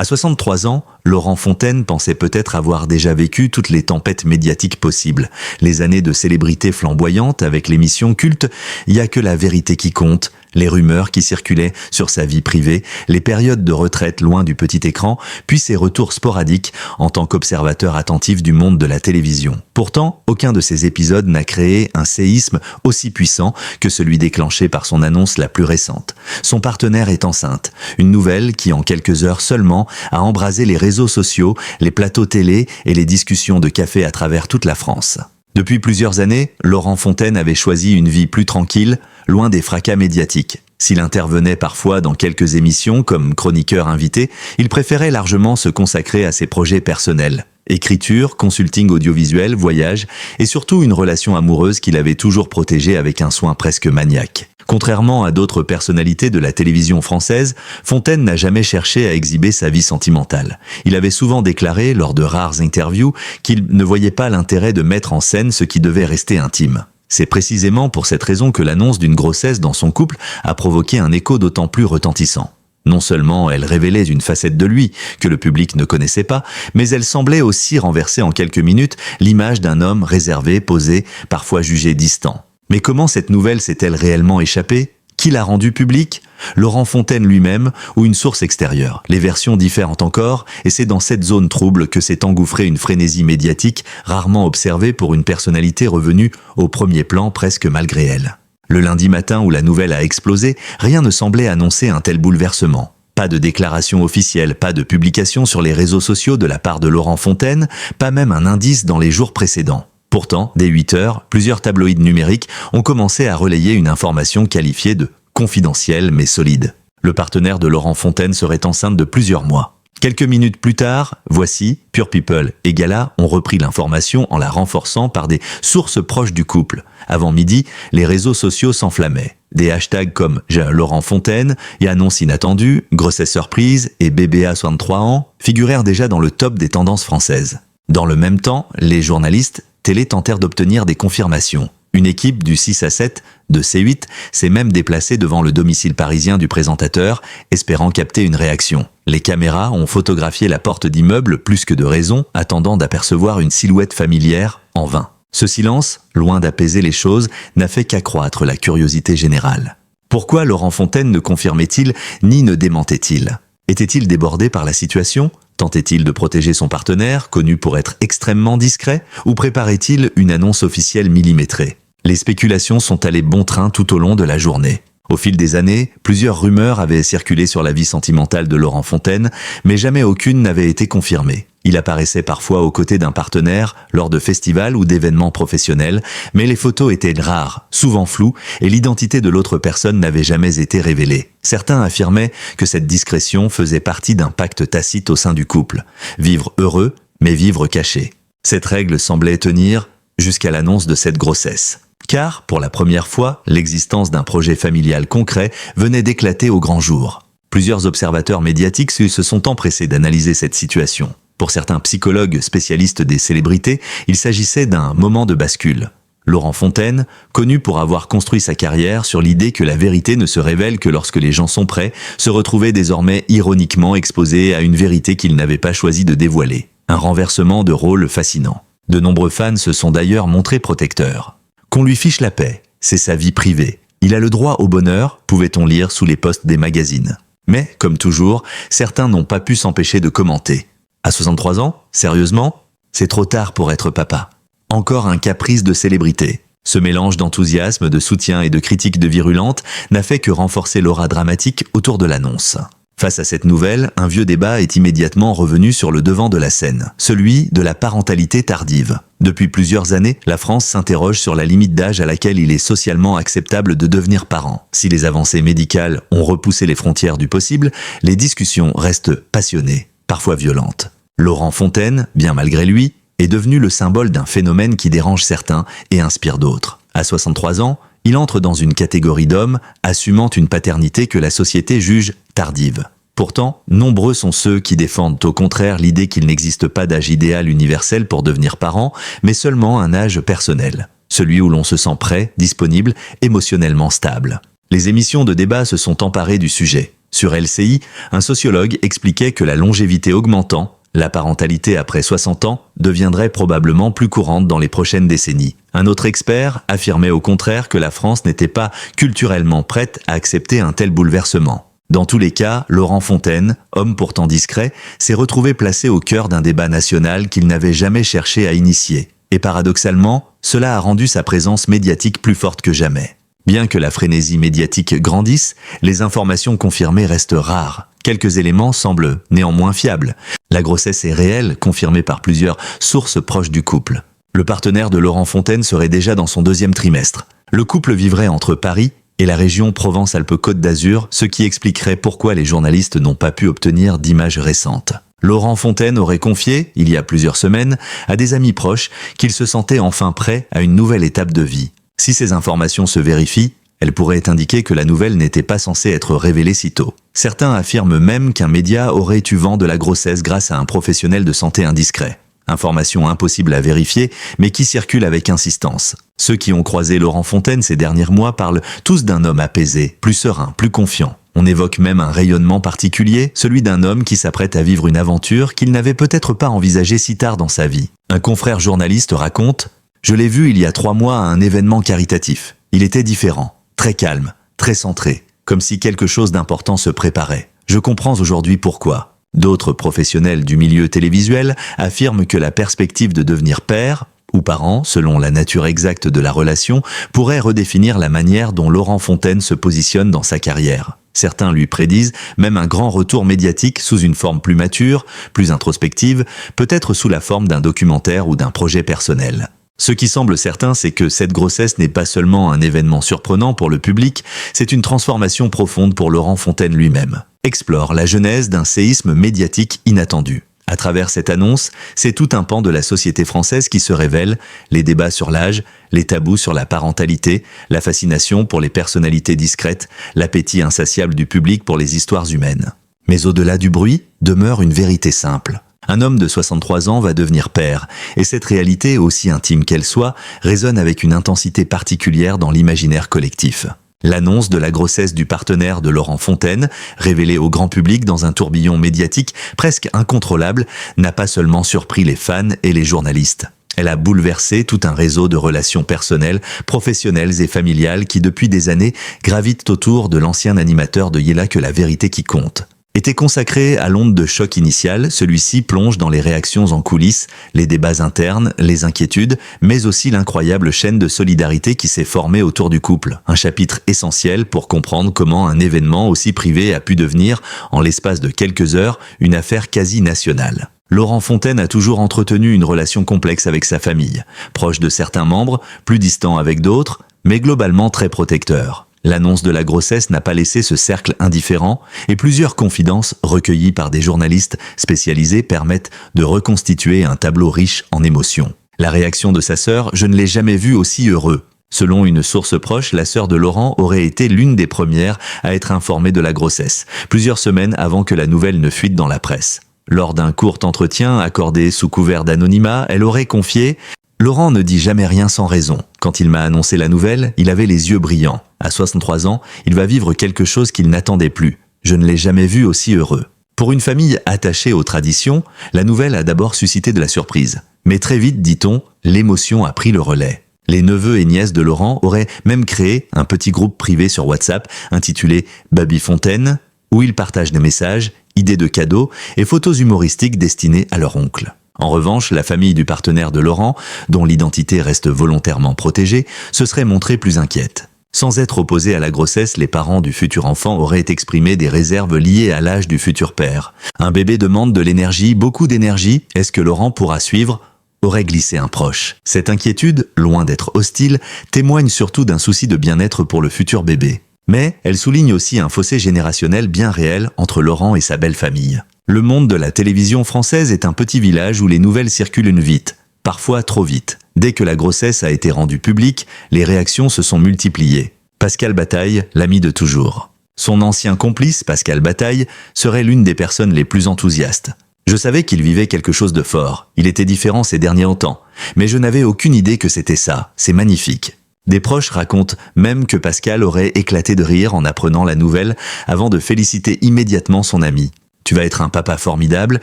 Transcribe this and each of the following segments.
À 63 ans, Laurent Fontaine pensait peut-être avoir déjà vécu toutes les tempêtes médiatiques possibles. Les années de célébrité flamboyante avec l'émission culte « Y a que la vérité qui compte », les rumeurs qui circulaient sur sa vie privée, les périodes de retraite loin du petit écran, puis ses retours sporadiques en tant qu'observateur attentif du monde de la télévision. Pourtant, aucun de ces épisodes n'a créé un séisme aussi puissant que celui déclenché par son annonce la plus récente. Son partenaire est enceinte, une nouvelle qui, en quelques heures seulement, a embrasé les réseaux sociaux, les plateaux télé et les discussions de café à travers toute la France. Depuis plusieurs années, Laurent Fontaine avait choisi une vie plus tranquille, loin des fracas médiatiques. S'il intervenait parfois dans quelques émissions comme chroniqueur invité, il préférait largement se consacrer à ses projets personnels. Écriture, consulting audiovisuel, voyage et surtout une relation amoureuse qu'il avait toujours protégée avec un soin presque maniaque. Contrairement à d'autres personnalités de la télévision française, Fontaine n'a jamais cherché à exhiber sa vie sentimentale. Il avait souvent déclaré, lors de rares interviews, qu'il ne voyait pas l'intérêt de mettre en scène ce qui devait rester intime. C'est précisément pour cette raison que l'annonce d'une grossesse dans son couple a provoqué un écho d'autant plus retentissant. Non seulement elle révélait une facette de lui que le public ne connaissait pas, mais elle semblait aussi renverser en quelques minutes l'image d'un homme réservé, posé, parfois jugé distant. Mais comment cette nouvelle s'est-elle réellement échappée ? Qui l'a rendue publique ? Laurent Fontaine lui-même ou une source extérieure ? Les versions diffèrent encore, et c'est dans cette zone trouble que s'est engouffrée une frénésie médiatique rarement observée pour une personnalité revenue au premier plan presque malgré elle. Le lundi matin où la nouvelle a explosé, rien ne semblait annoncer un tel bouleversement. Pas de déclaration officielle, pas de publication sur les réseaux sociaux de la part de Laurent Fontaine, pas même un indice dans les jours précédents. Pourtant, dès 8 heures, plusieurs tabloïds numériques ont commencé à relayer une information qualifiée de confidentielle mais solide. Le partenaire de Laurent Fontaine serait enceinte de plusieurs mois. Quelques minutes plus tard, Voici, Pure People et Gala ont repris l'information en la renforçant par des sources proches du couple. Avant midi, les réseaux sociaux s'enflammaient. Des hashtags comme Laurent Fontaine et annonce inattendue, grossesse surprise et bébé à 63 ans figurèrent déjà dans le top des tendances françaises. Dans le même temps, les journalistes télé tentèrent d'obtenir des confirmations. Une équipe du 6 à 7 de C8 s'est même déplacée devant le domicile parisien du présentateur, espérant capter une réaction. Les caméras ont photographié la porte d'immeuble plus que de raison, attendant d'apercevoir une silhouette familière, en vain. Ce silence, loin d'apaiser les choses, n'a fait qu'accroître la curiosité générale. Pourquoi Laurent Fontaine ne confirmait-il ni ne démentait-il ? Était-il débordé par la situation ? Tentait-il de protéger son partenaire, connu pour être extrêmement discret, ou préparait-il une annonce officielle millimétrée ? Les spéculations sont allées bon train tout au long de la journée. Au fil des années, plusieurs rumeurs avaient circulé sur la vie sentimentale de Laurent Fontaine, mais jamais aucune n'avait été confirmée. Il apparaissait parfois aux côtés d'un partenaire lors de festivals ou d'événements professionnels, mais les photos étaient rares, souvent floues, et l'identité de l'autre personne n'avait jamais été révélée. Certains affirmaient que cette discrétion faisait partie d'un pacte tacite au sein du couple. Vivre heureux, mais vivre caché. Cette règle semblait tenir jusqu'à l'annonce de cette grossesse. Car, pour la première fois, l'existence d'un projet familial concret venait d'éclater au grand jour. Plusieurs observateurs médiatiques se sont empressés d'analyser cette situation. Pour certains psychologues spécialistes des célébrités, il s'agissait d'un moment de bascule. Laurent Fontaine, connu pour avoir construit sa carrière sur l'idée que la vérité ne se révèle que lorsque les gens sont prêts, se retrouvait désormais ironiquement exposé à une vérité qu'il n'avait pas choisi de dévoiler. Un renversement de rôle fascinant. De nombreux fans se sont d'ailleurs montrés protecteurs. Qu'on lui fiche la paix, c'est sa vie privée. Il a le droit au bonheur, pouvait-on lire sous les posts des magazines. Mais, comme toujours, certains n'ont pas pu s'empêcher de commenter. À 63 ans, sérieusement, c'est trop tard pour être papa. Encore un caprice de célébrité. Ce mélange d'enthousiasme, de soutien et de critiques de virulentes n'a fait que renforcer l'aura dramatique autour de l'annonce. Face à cette nouvelle, un vieux débat est immédiatement revenu sur le devant de la scène, celui de la parentalité tardive. Depuis plusieurs années, la France s'interroge sur la limite d'âge à laquelle il est socialement acceptable de devenir parent. Si les avancées médicales ont repoussé les frontières du possible, les discussions restent passionnées, parfois violentes. Laurent Fontaine, bien malgré lui, est devenu le symbole d'un phénomène qui dérange certains et inspire d'autres. À 63 ans, il entre dans une catégorie d'hommes assumant une paternité que la société juge tardive. Pourtant, nombreux sont ceux qui défendent au contraire l'idée qu'il n'existe pas d'âge idéal universel pour devenir parent, mais seulement un âge personnel, celui où l'on se sent prêt, disponible, émotionnellement stable. Les émissions de débat se sont emparées du sujet. Sur LCI, un sociologue expliquait que la longévité augmentant, la parentalité après 60 ans deviendrait probablement plus courante dans les prochaines décennies. Un autre expert affirmait au contraire que la France n'était pas culturellement prête à accepter un tel bouleversement. Dans tous les cas, Laurent Fontaine, homme pourtant discret, s'est retrouvé placé au cœur d'un débat national qu'il n'avait jamais cherché à initier. Et paradoxalement, cela a rendu sa présence médiatique plus forte que jamais. Bien que la frénésie médiatique grandisse, les informations confirmées restent rares. Quelques éléments semblent néanmoins fiables. La grossesse est réelle, confirmée par plusieurs sources proches du couple. Le partenaire de Laurent Fontaine serait déjà dans son 2e trimestre. Le couple vivrait entre Paris et la région Provence-Alpes-Côte d'Azur, ce qui expliquerait pourquoi les journalistes n'ont pas pu obtenir d'images récentes. Laurent Fontaine aurait confié, il y a plusieurs semaines, à des amis proches qu'il se sentait enfin prêt à une nouvelle étape de vie. Si ces informations se vérifient, elles pourraient indiquer que la nouvelle n'était pas censée être révélée si tôt. Certains affirment même qu'un média aurait eu vent de la grossesse grâce à un professionnel de santé indiscret. Information impossible à vérifier, mais qui circule avec insistance. Ceux qui ont croisé Laurent Fontaine ces derniers mois parlent tous d'un homme apaisé, plus serein, plus confiant. On évoque même un rayonnement particulier, celui d'un homme qui s'apprête à vivre une aventure qu'il n'avait peut-être pas envisagée si tard dans sa vie. Un confrère journaliste raconte « Je l'ai vu il y a 3 mois à un événement caritatif. Il était différent, très calme, très centré, comme si quelque chose d'important se préparait. Je comprends aujourd'hui pourquoi. » D'autres professionnels du milieu télévisuel affirment que la perspective de devenir père ou parent, selon la nature exacte de la relation, pourrait redéfinir la manière dont Laurent Fontaine se positionne dans sa carrière. Certains lui prédisent même un grand retour médiatique sous une forme plus mature, plus introspective, peut-être sous la forme d'un documentaire ou d'un projet personnel. Ce qui semble certain, c'est que cette grossesse n'est pas seulement un événement surprenant pour le public, c'est une transformation profonde pour Laurent Fontaine lui-même. Explore la genèse d'un séisme médiatique inattendu. À travers cette annonce, c'est tout un pan de la société française qui se révèle, les débats sur l'âge, les tabous sur la parentalité, la fascination pour les personnalités discrètes, l'appétit insatiable du public pour les histoires humaines. Mais au-delà du bruit, demeure une vérité simple. Un homme de 63 ans va devenir père, et cette réalité, aussi intime qu'elle soit, résonne avec une intensité particulière dans l'imaginaire collectif. L'annonce de la grossesse du partenaire de Laurent Fontaine, révélée au grand public dans un tourbillon médiatique presque incontrôlable, n'a pas seulement surpris les fans et les journalistes. Elle a bouleversé tout un réseau de relations personnelles, professionnelles et familiales qui depuis des années gravitent autour de l'ancien animateur de Y'a que la vérité qui compte. Était consacré à l'onde de choc initiale, celui-ci plonge dans les réactions en coulisses, les débats internes, les inquiétudes, mais aussi l'incroyable chaîne de solidarité qui s'est formée autour du couple. Un chapitre essentiel pour comprendre comment un événement aussi privé a pu devenir, en l'espace de quelques heures, une affaire quasi nationale. Laurent Fontaine a toujours entretenu une relation complexe avec sa famille, proche de certains membres, plus distant avec d'autres, mais globalement très protecteur. L'annonce de la grossesse n'a pas laissé ce cercle indifférent et plusieurs confidences recueillies par des journalistes spécialisés permettent de reconstituer un tableau riche en émotions. La réaction de sa sœur, je ne l'ai jamais vu aussi heureux. Selon une source proche, la sœur de Laurent aurait été l'une des premières à être informée de la grossesse, plusieurs semaines avant que la nouvelle ne fuite dans la presse. Lors d'un court entretien accordé sous couvert d'anonymat, elle aurait confié « Laurent ne dit jamais rien sans raison. Quand il m'a annoncé la nouvelle, il avait les yeux brillants. À 63 ans, il va vivre quelque chose qu'il n'attendait plus. Je ne l'ai jamais vu aussi heureux. » Pour une famille attachée aux traditions, la nouvelle a d'abord suscité de la surprise. Mais très vite, dit-on, l'émotion a pris le relais. Les neveux et nièces de Laurent auraient même créé un petit groupe privé sur WhatsApp intitulé « Baby Fontaine » où ils partagent des messages, idées de cadeaux et photos humoristiques destinées à leur oncle. En revanche, la famille du partenaire de Laurent, dont l'identité reste volontairement protégée, se serait montrée plus inquiète. Sans être opposés à la grossesse, les parents du futur enfant auraient exprimé des réserves liées à l'âge du futur père. Un bébé demande de l'énergie, beaucoup d'énergie, est-ce que Laurent pourra suivre ? Aurait glissé un proche. Cette inquiétude, loin d'être hostile, témoigne surtout d'un souci de bien-être pour le futur bébé. Mais elle souligne aussi un fossé générationnel bien réel entre Laurent et sa belle famille. Le monde de la télévision française est un petit village où les nouvelles circulent vite, parfois trop vite. Dès que la grossesse a été rendue publique, les réactions se sont multipliées. Pascal Bataille, l'ami de toujours. Son ancien complice, Pascal Bataille, serait l'une des personnes les plus enthousiastes. Je savais qu'il vivait quelque chose de fort. Il était différent ces derniers temps. Mais je n'avais aucune idée que c'était ça. C'est magnifique. Des proches racontent même que Pascal aurait éclaté de rire en apprenant la nouvelle avant de féliciter immédiatement son ami. « Tu vas être un papa formidable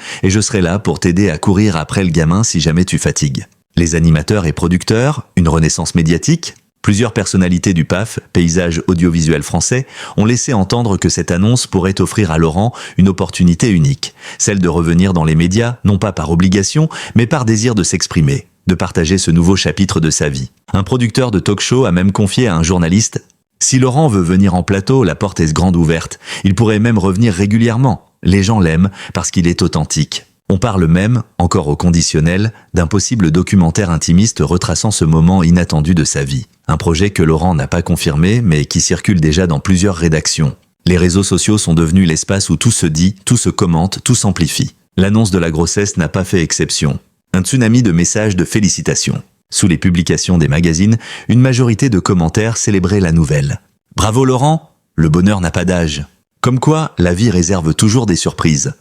et je serai là pour t'aider à courir après le gamin si jamais tu fatigues. » Les animateurs et producteurs, une renaissance médiatique, plusieurs personnalités du PAF, paysage audiovisuel français, ont laissé entendre que cette annonce pourrait offrir à Laurent une opportunité unique, celle de revenir dans les médias, non pas par obligation, mais par désir de s'exprimer, de partager ce nouveau chapitre de sa vie. Un producteur de talk-show a même confié à un journaliste « Si Laurent veut venir en plateau, la porte est grande ouverte. Il pourrait même revenir régulièrement. Les gens l'aiment parce qu'il est authentique. » On parle même, encore au conditionnel, d'un possible documentaire intimiste retraçant ce moment inattendu de sa vie. Un projet que Laurent n'a pas confirmé, mais qui circule déjà dans plusieurs rédactions. Les réseaux sociaux sont devenus l'espace où tout se dit, tout se commente, tout s'amplifie. L'annonce de la grossesse n'a pas fait exception. Un tsunami de messages de félicitations. Sous les publications des magazines, une majorité de commentaires célébraient la nouvelle. « Bravo Laurent, le bonheur n'a pas d'âge. » Comme quoi, la vie réserve toujours des surprises.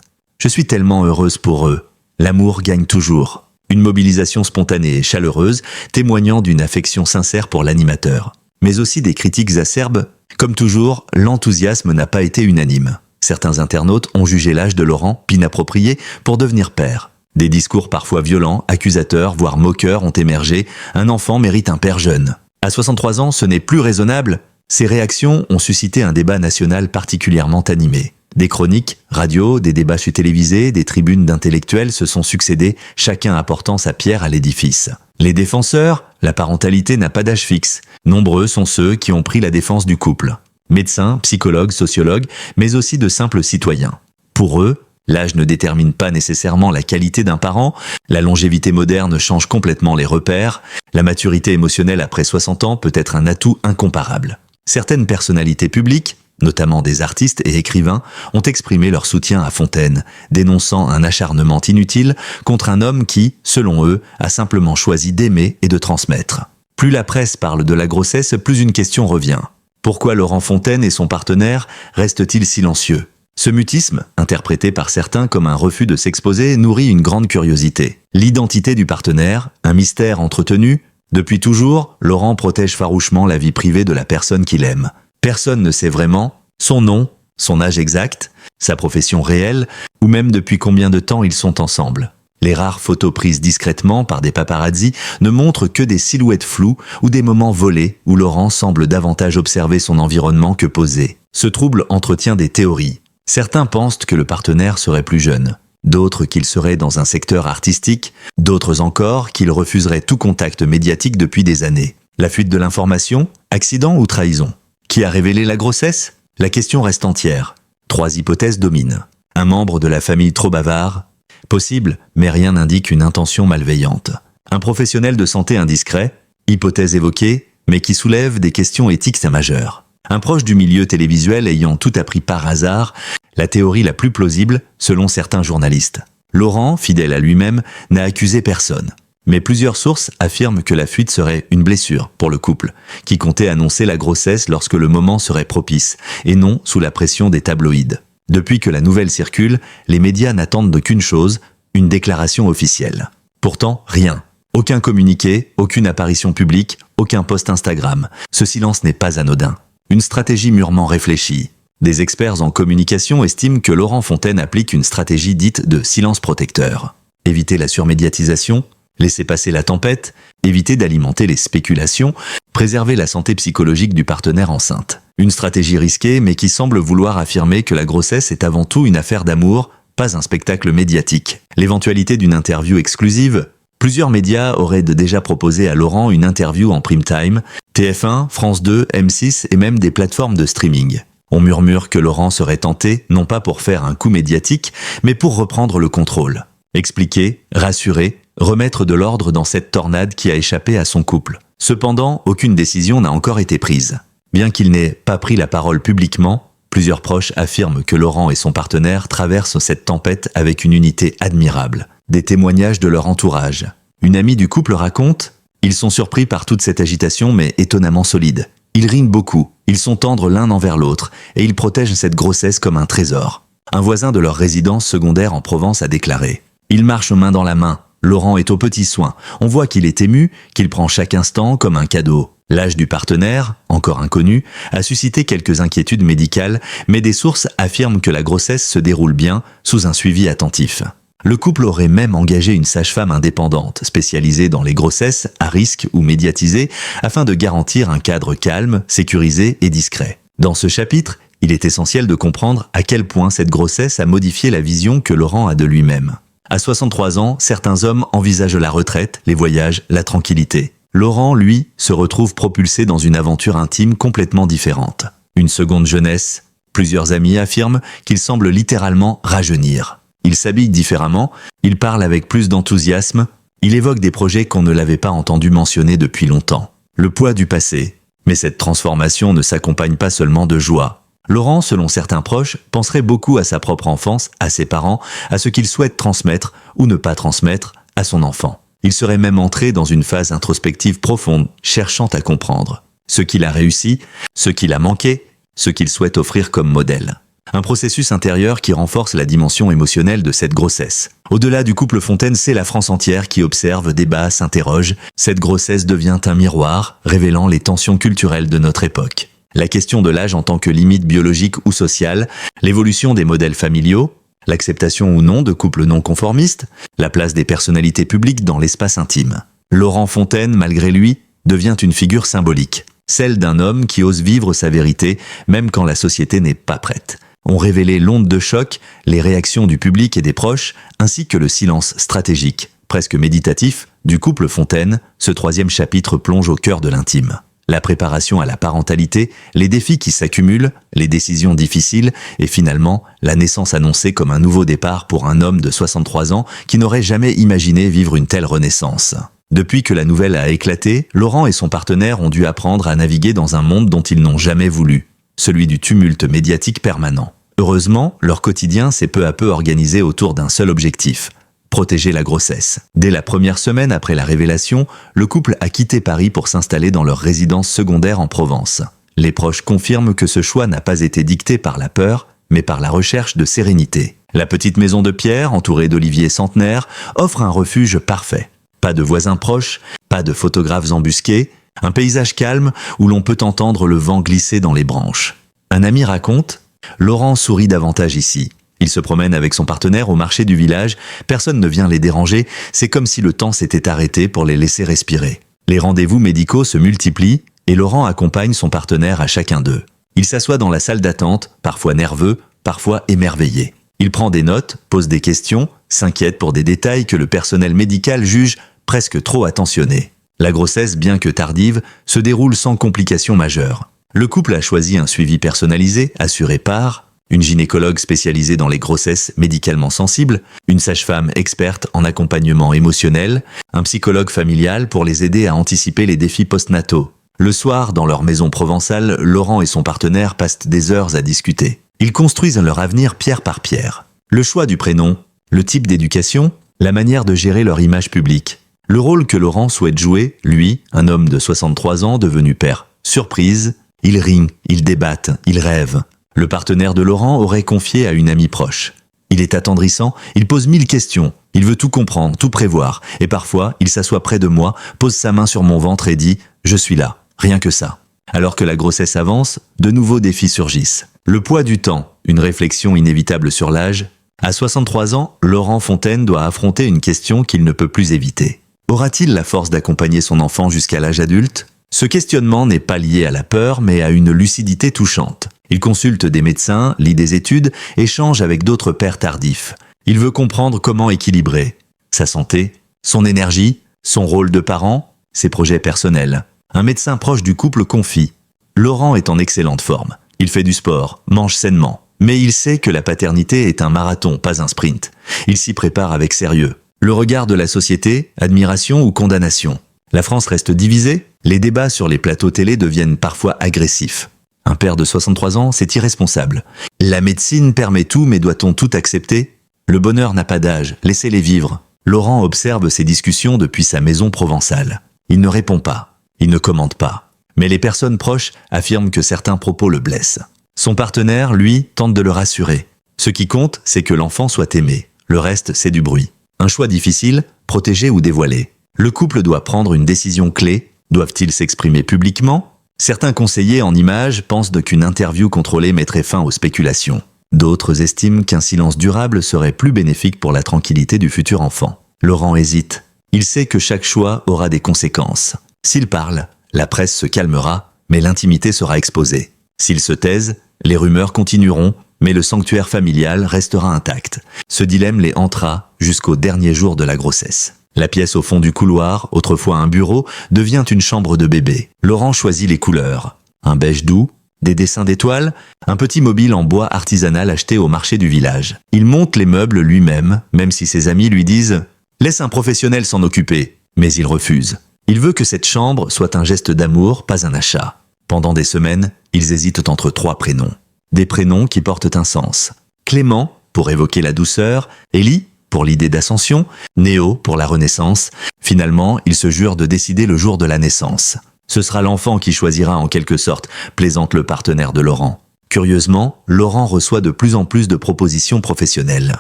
Je suis tellement heureuse pour eux. L'amour gagne toujours. Une mobilisation spontanée et chaleureuse, témoignant d'une affection sincère pour l'animateur. Mais aussi des critiques acerbes. Comme toujours, l'enthousiasme n'a pas été unanime. Certains internautes ont jugé l'âge de Laurent inapproprié pour devenir père. Des discours parfois violents, accusateurs, voire moqueurs ont émergé. Un enfant mérite un père jeune. À 63 ans, ce n'est plus raisonnable. Ces réactions ont suscité un débat national particulièrement animé. Des chroniques, radio, des débats télévisés, des tribunes d'intellectuels se sont succédés, chacun apportant sa pierre à l'édifice. Les défenseurs, la parentalité n'a pas d'âge fixe. Nombreux sont ceux qui ont pris la défense du couple. Médecins, psychologues, sociologues, mais aussi de simples citoyens. Pour eux, l'âge ne détermine pas nécessairement la qualité d'un parent, la longévité moderne change complètement les repères, la maturité émotionnelle après 60 ans peut être un atout incomparable. Certaines personnalités publiques, notamment des artistes et écrivains, ont exprimé leur soutien à Fontaine, dénonçant un acharnement inutile contre un homme qui, selon eux, a simplement choisi d'aimer et de transmettre. Plus la presse parle de la grossesse, plus une question revient. Pourquoi Laurent Fontaine et son partenaire restent-ils silencieux ? Ce mutisme, interprété par certains comme un refus de s'exposer, nourrit une grande curiosité. L'identité du partenaire, un mystère entretenu. Depuis toujours, Laurent protège farouchement la vie privée de la personne qu'il aime. Personne ne sait vraiment son nom, son âge exact, sa profession réelle, ou même depuis combien de temps ils sont ensemble. Les rares photos prises discrètement par des paparazzis ne montrent que des silhouettes floues ou des moments volés où Laurent semble davantage observer son environnement que poser. Ce trouble entretient des théories. Certains pensent que le partenaire serait plus jeune, d'autres qu'il serait dans un secteur artistique, d'autres encore qu'il refuserait tout contact médiatique depuis des années. La fuite de l'information, accident ou trahison ? Qui a révélé la grossesse ? La question reste entière. 3 hypothèses dominent. Un membre de la famille trop bavard ? Possible, mais rien n'indique une intention malveillante. Un professionnel de santé indiscret ? Hypothèse évoquée, mais qui soulève des questions éthiques majeures. Un proche du milieu télévisuel ayant tout appris par hasard, la théorie la plus plausible, selon certains journalistes. Laurent, fidèle à lui-même, n'a accusé personne. Mais plusieurs sources affirment que la fuite serait une blessure pour le couple, qui comptait annoncer la grossesse lorsque le moment serait propice, et non sous la pression des tabloïds. Depuis que la nouvelle circule, les médias n'attendent qu'une chose, une déclaration officielle. Pourtant, rien. Aucun communiqué, aucune apparition publique, aucun post Instagram. Ce silence n'est pas anodin. Une stratégie mûrement réfléchie. Des experts en communication estiment que Laurent Fontaine applique une stratégie dite de silence protecteur. Éviter la surmédiatisation, laisser passer la tempête, éviter d'alimenter les spéculations, préserver la santé psychologique du partenaire enceinte. Une stratégie risquée mais qui semble vouloir affirmer que la grossesse est avant tout une affaire d'amour, pas un spectacle médiatique. L'éventualité d'une interview exclusive. Plusieurs médias auraient déjà proposé à Laurent une interview en prime time, TF1, France 2, M6 et même des plateformes de streaming. On murmure que Laurent serait tenté, non pas pour faire un coup médiatique, mais pour reprendre le contrôle. Expliquer, rassurer, remettre de l'ordre dans cette tornade qui a échappé à son couple. Cependant, aucune décision n'a encore été prise. Bien qu'il n'ait pas pris la parole publiquement, plusieurs proches affirment que Laurent et son partenaire traversent cette tempête avec une unité admirable. Des témoignages de leur entourage. Une amie du couple raconte « Ils sont surpris par toute cette agitation mais étonnamment solides. Ils riment beaucoup, ils sont tendres l'un envers l'autre et ils protègent cette grossesse comme un trésor. » Un voisin de leur résidence secondaire en Provence a déclaré « Ils marchent main dans la main, Laurent est aux petits soins. On voit qu'il est ému, qu'il prend chaque instant comme un cadeau. L'âge du partenaire, encore inconnu, a suscité quelques inquiétudes médicales, mais des sources affirment que la grossesse se déroule bien, sous un suivi attentif. Le couple aurait même engagé une sage-femme indépendante, spécialisée dans les grossesses à risque ou médiatisées, afin de garantir un cadre calme, sécurisé et discret. Dans ce chapitre, il est essentiel de comprendre à quel point cette grossesse a modifié la vision que Laurent a de lui-même. À 63 ans, certains hommes envisagent la retraite, les voyages, la tranquillité. Laurent, lui, se retrouve propulsé dans une aventure intime complètement différente. Une seconde jeunesse. Plusieurs amis affirment qu'il semble littéralement rajeunir. Il s'habille différemment, il parle avec plus d'enthousiasme, il évoque des projets qu'on ne l'avait pas entendu mentionner depuis longtemps. Le poids du passé. Mais cette transformation ne s'accompagne pas seulement de joie. Laurent, selon certains proches, penserait beaucoup à sa propre enfance, à ses parents, à ce qu'il souhaite transmettre ou ne pas transmettre à son enfant. Il serait même entré dans une phase introspective profonde, cherchant à comprendre ce qu'il a réussi, ce qu'il a manqué, ce qu'il souhaite offrir comme modèle. Un processus intérieur qui renforce la dimension émotionnelle de cette grossesse. Au-delà du couple Fontaine, c'est la France entière qui observe, débat, s'interroge. Cette grossesse devient un miroir, révélant les tensions culturelles de notre époque. La question de l'âge en tant que limite biologique ou sociale, l'évolution des modèles familiaux, l'acceptation ou non de couples non conformistes, la place des personnalités publiques dans l'espace intime. Laurent Fontaine, malgré lui, devient une figure symbolique, celle d'un homme qui ose vivre sa vérité, même quand la société n'est pas prête. Ont révélé l'onde de choc, les réactions du public et des proches, ainsi que le silence stratégique, presque méditatif, du couple Fontaine. Ce troisième chapitre plonge au cœur de l'intime. La préparation à la parentalité, les défis qui s'accumulent, les décisions difficiles et finalement la naissance annoncée comme un nouveau départ pour un homme de 63 ans qui n'aurait jamais imaginé vivre une telle renaissance. Depuis que la nouvelle a éclaté, Laurent et son partenaire ont dû apprendre à naviguer dans un monde dont ils n'ont jamais voulu, celui du tumulte médiatique permanent. Heureusement, leur quotidien s'est peu à peu organisé autour d'un seul objectif: protéger la grossesse. Dès la première semaine après la révélation, le couple a quitté Paris pour s'installer dans leur résidence secondaire en Provence. Les proches confirment que ce choix n'a pas été dicté par la peur, mais par la recherche de sérénité. La petite maison de pierre, entourée d'oliviers centenaires, offre un refuge parfait. Pas de voisins proches, pas de photographes embusqués, un paysage calme où l'on peut entendre le vent glisser dans les branches. Un ami raconte: Laurent sourit davantage ici. Il se promène avec son partenaire au marché du village, personne ne vient les déranger, c'est comme si le temps s'était arrêté pour les laisser respirer. Les rendez-vous médicaux se multiplient et Laurent accompagne son partenaire à chacun d'eux. Il s'assoit dans la salle d'attente, parfois nerveux, parfois émerveillé. Il prend des notes, pose des questions, s'inquiète pour des détails que le personnel médical juge presque trop attentionnés. La grossesse, bien que tardive, se déroule sans complications majeures. Le couple a choisi un suivi personnalisé, assuré par une gynécologue spécialisée dans les grossesses médicalement sensibles, une sage-femme experte en accompagnement émotionnel, un psychologue familial pour les aider à anticiper les défis postnataux. Le soir, dans leur maison provençale, Laurent et son partenaire passent des heures à discuter. Ils construisent leur avenir pierre par pierre. Le choix du prénom, le type d'éducation, la manière de gérer leur image publique. Le rôle que Laurent souhaite jouer, lui, un homme de 63 ans devenu père. Surprise, ils rient, ils débattent, ils rêvent. Le partenaire de Laurent aurait confié à une amie proche. Il est attendrissant, il pose 1000 questions, il veut tout comprendre, tout prévoir, et parfois, il s'assoit près de moi, pose sa main sur mon ventre et dit « Je suis là, rien que ça ». Alors que la grossesse avance, de nouveaux défis surgissent. Le poids du temps, une réflexion inévitable sur l'âge. À 63 ans, Laurent Fontaine doit affronter une question qu'il ne peut plus éviter. Aura-t-il la force d'accompagner son enfant jusqu'à l'âge adulte ? Ce questionnement n'est pas lié à la peur, mais à une lucidité touchante. Il consulte des médecins, lit des études, échange avec d'autres pères tardifs. Il veut comprendre comment équilibrer sa santé, son énergie, son rôle de parent, ses projets personnels. Un médecin proche du couple confie: Laurent est en excellente forme. Il fait du sport, mange sainement. Mais il sait que la paternité est un marathon, pas un sprint. Il s'y prépare avec sérieux. Le regard de la société, admiration ou condamnation. La France reste divisée, les débats sur les plateaux télé deviennent parfois agressifs. Un père de 63 ans, c'est irresponsable. La médecine permet tout, mais doit-on tout accepter ? Le bonheur n'a pas d'âge, laissez-les vivre. Laurent observe ces discussions depuis sa maison provençale. Il ne répond pas, il ne commente pas. Mais les personnes proches affirment que certains propos le blessent. Son partenaire, lui, tente de le rassurer. Ce qui compte, c'est que l'enfant soit aimé. Le reste, c'est du bruit. Un choix difficile, protéger ou dévoiler. Le couple doit prendre une décision clé. Doivent-ils s'exprimer publiquement? Certains conseillers en images pensent qu'une interview contrôlée mettrait fin aux spéculations. D'autres estiment qu'un silence durable serait plus bénéfique pour la tranquillité du futur enfant. Laurent hésite. Il sait que chaque choix aura des conséquences. S'il parle, la presse se calmera, mais l'intimité sera exposée. S'il se taise, les rumeurs continueront, mais le sanctuaire familial restera intact. Ce dilemme les hantera jusqu'au dernier jour de la grossesse. La pièce au fond du couloir, autrefois un bureau, devient une chambre de bébé. Laurent choisit les couleurs. Un beige doux, des dessins d'étoiles, un petit mobile en bois artisanal acheté au marché du village. Il monte les meubles lui-même, même si ses amis lui disent « Laisse un professionnel s'en occuper ». Mais il refuse. Il veut que cette chambre soit un geste d'amour, pas un achat. Pendant des semaines, ils hésitent entre 3 prénoms. Des prénoms qui portent un sens. Clément, pour évoquer la douceur, Élie, pour l'idée d'ascension, Néo, pour la renaissance. Finalement, ils se jurent de décider le jour de la naissance. Ce sera l'enfant qui choisira en quelque sorte, plaisante le partenaire de Laurent. Curieusement, Laurent reçoit de plus en plus de propositions professionnelles.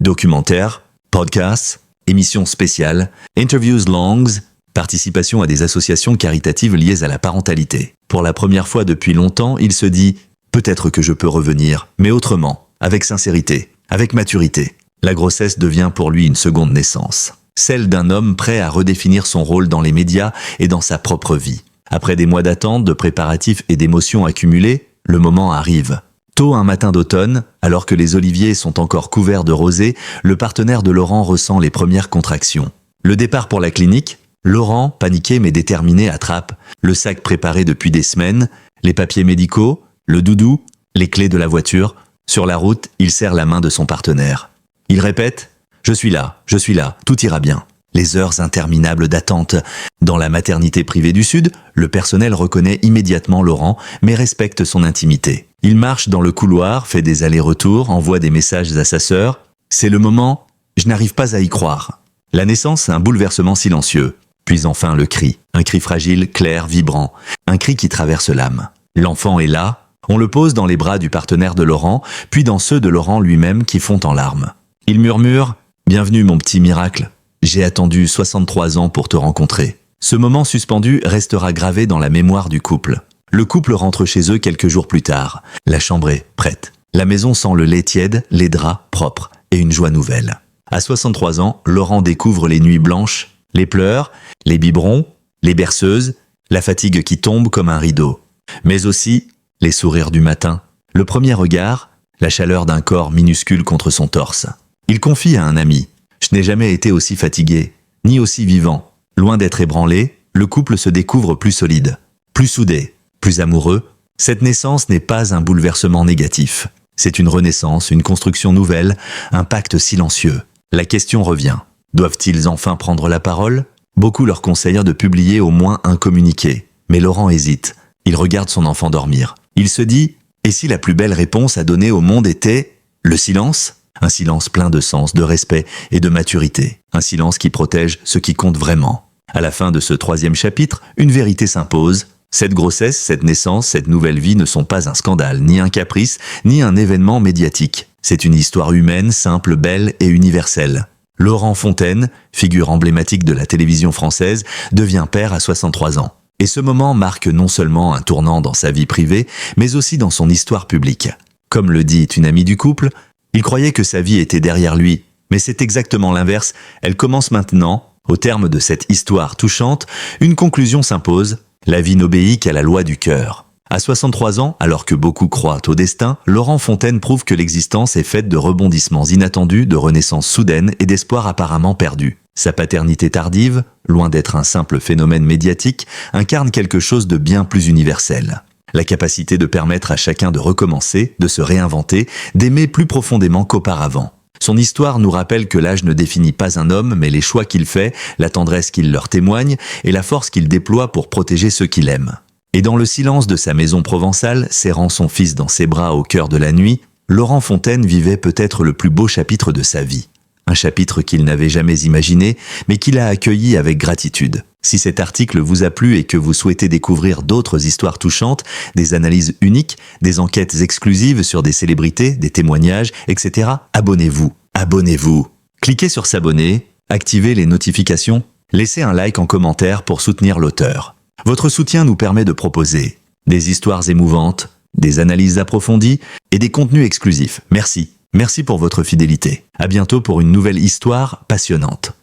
Documentaires, podcasts, émissions spéciales, interviews longues, participation à des associations caritatives liées à la parentalité. Pour la première fois depuis longtemps, il se dit « Peut-être que je peux revenir, mais autrement, avec sincérité, avec maturité ». La grossesse devient pour lui une seconde naissance. Celle d'un homme prêt à redéfinir son rôle dans les médias et dans sa propre vie. Après des mois d'attente, de préparatifs et d'émotions accumulées, le moment arrive. Tôt un matin d'automne, alors que les oliviers sont encore couverts de rosée, le partenaire de Laurent ressent les premières contractions. Le départ pour la clinique, Laurent, paniqué mais déterminé, attrape le sac préparé depuis des semaines, les papiers médicaux, le doudou, les clés de la voiture. Sur la route, il serre la main de son partenaire. Il répète « Je suis là, tout ira bien ». Les heures interminables d'attente. Dans la maternité privée du Sud, le personnel reconnaît immédiatement Laurent, mais respecte son intimité. Il marche dans le couloir, fait des allers-retours, envoie des messages à sa sœur. C'est le moment, je n'arrive pas à y croire. La naissance, un bouleversement silencieux. Puis enfin le cri. Un cri fragile, clair, vibrant. Un cri qui traverse l'âme. L'enfant est là. On le pose dans les bras du partenaire de Laurent, puis dans ceux de Laurent lui-même qui font en larmes. Il murmure « Bienvenue mon petit miracle, j'ai attendu 63 ans pour te rencontrer ». Ce moment suspendu restera gravé dans la mémoire du couple. Le couple rentre chez eux quelques jours plus tard. La chambre est prête. La maison sent le lait tiède, les draps propres et une joie nouvelle. À 63 ans, Laurent découvre les nuits blanches, les pleurs, les biberons, les berceuses, la fatigue qui tombe comme un rideau. Mais aussi les sourires du matin, le premier regard, la chaleur d'un corps minuscule contre son torse. Il confie à un ami « Je n'ai jamais été aussi fatigué, ni aussi vivant. Loin d'être ébranlé, le couple se découvre plus solide, plus soudé, plus amoureux. Cette naissance n'est pas un bouleversement négatif. C'est une renaissance, une construction nouvelle, un pacte silencieux. La question revient. Doivent-ils enfin prendre la parole? Beaucoup leur conseillent de publier au moins un communiqué. Mais Laurent hésite. Il regarde son enfant dormir. Il se dit « Et si la plus belle réponse à donner au monde était le silence ?» Un silence plein de sens, de respect et de maturité. Un silence qui protège ce qui compte vraiment. À la fin de ce 3e chapitre, une vérité s'impose. Cette grossesse, cette naissance, cette nouvelle vie ne sont pas un scandale, ni un caprice, ni un événement médiatique. C'est une histoire humaine, simple, belle et universelle. Laurent Fontaine, figure emblématique de la télévision française, devient père à 63 ans. Et ce moment marque non seulement un tournant dans sa vie privée, mais aussi dans son histoire publique. Comme le dit une amie du couple, il croyait que sa vie était derrière lui, mais c'est exactement l'inverse. Elle commence maintenant. Au terme de cette histoire touchante, une conclusion s'impose. La vie n'obéit qu'à la loi du cœur. À 63 ans, alors que beaucoup croient au destin, Laurent Fontaine prouve que l'existence est faite de rebondissements inattendus, de renaissances soudaines et d'espoirs apparemment perdus. Sa paternité tardive, loin d'être un simple phénomène médiatique, incarne quelque chose de bien plus universel. La capacité de permettre à chacun de recommencer, de se réinventer, d'aimer plus profondément qu'auparavant. Son histoire nous rappelle que l'âge ne définit pas un homme, mais les choix qu'il fait, la tendresse qu'il leur témoigne et la force qu'il déploie pour protéger ceux qu'il aime. Et dans le silence de sa maison provençale, serrant son fils dans ses bras au cœur de la nuit, Laurent Fontaine vivait peut-être le plus beau chapitre de sa vie. Un chapitre qu'il n'avait jamais imaginé, mais qu'il a accueilli avec gratitude. Si cet article vous a plu et que vous souhaitez découvrir d'autres histoires touchantes, des analyses uniques, des enquêtes exclusives sur des célébrités, des témoignages, etc., abonnez-vous. Abonnez-vous. Cliquez sur s'abonner activez les notifications, laissez un like en commentaire pour soutenir l'auteur. Votre soutien nous permet de proposer des histoires émouvantes, des analyses approfondies et des contenus exclusifs. Merci. Merci pour votre fidélité. À bientôt pour une nouvelle histoire passionnante.